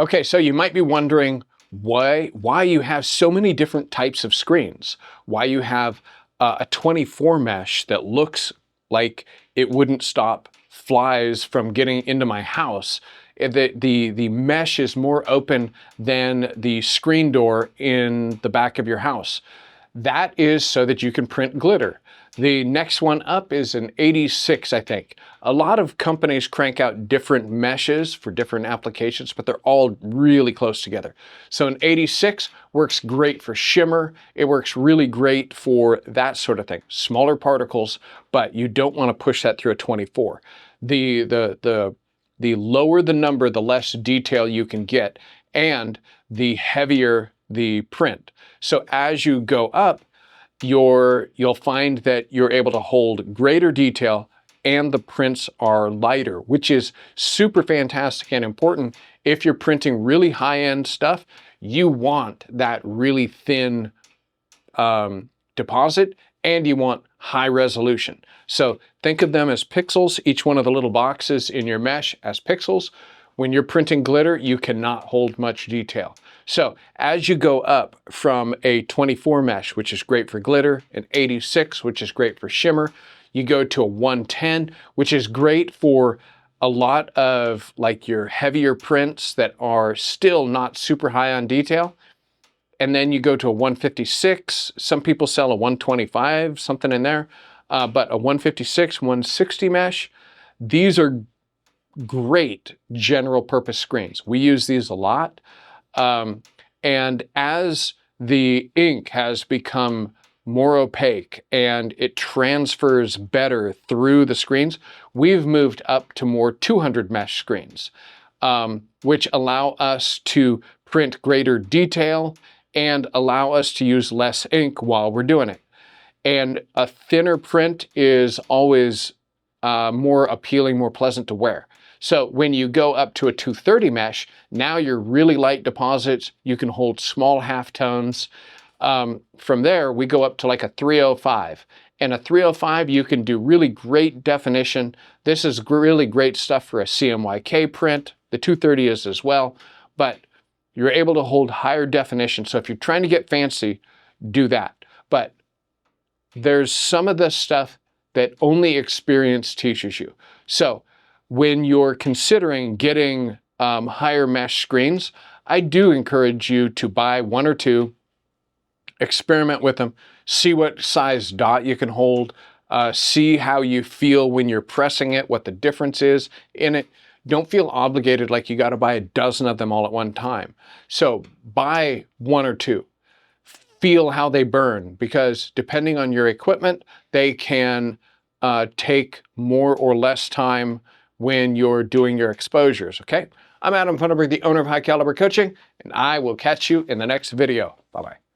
Okay, so you might be wondering why you have so many different types of screens, why you have a 24 mesh that looks like it wouldn't stop flies from getting into my house. The mesh is more open than the screen door in the back of your house. That is so that you can print glitter. The next one up is an 86, I think. A lot of companies crank out different meshes for different applications, but they're all really close together. So an 86 works great for shimmer. It works really great for that sort of thing. Smaller particles, but you don't want to push that through a 24. The lower the number, the less detail you can get, and the heavier the print. So as you go up, you'll find that you're able to hold greater detail and the prints are lighter, which is super fantastic and important. If you're printing really high-end stuff, you want that really thin deposit and you want high resolution. So think of them as pixels, each one of the little boxes in your mesh as pixels. When you're printing glitter, you cannot hold much detail. So as you go up from a 24 mesh, which is great for glitter, an 86, which is great for shimmer, you go to a 110, which is great for a lot of like your heavier prints that are still not super high on detail. And then you go to a 156. Some people sell a 125, something in there, but a 156, 160 mesh, these are great general purpose screens. We use these a lot. And as the ink has become more opaque and it transfers better through the screens, we've moved up to more 200 mesh screens, which allow us to print greater detail and allow us to use less ink while we're doing it. And a thinner print is always more appealing, more pleasant to wear. So when you go up to a 230 mesh, now you're really light deposits. You can hold small halftones. From there, we go up to like a 305. And a 305, you can do really great definition. This is really great stuff for a CMYK print. The 230 is as well, but you're able to hold higher definition. So if you're trying to get fancy, do that. But there's some of this stuff that only experience teaches you. So when you're considering getting higher mesh screens, I do encourage you to buy one or two, experiment with them, see what size dot you can hold, see how you feel when you're pressing it, what the difference is in it. Don't feel obligated like you got to buy a dozen of them all at one time. So buy one or two. Feel how they burn, because depending on your equipment, they can take more or less time when you're doing your exposures, okay? I'm Adam Funderburg, the owner of High Caliber Coaching, and I will catch you in the next video. Bye-bye.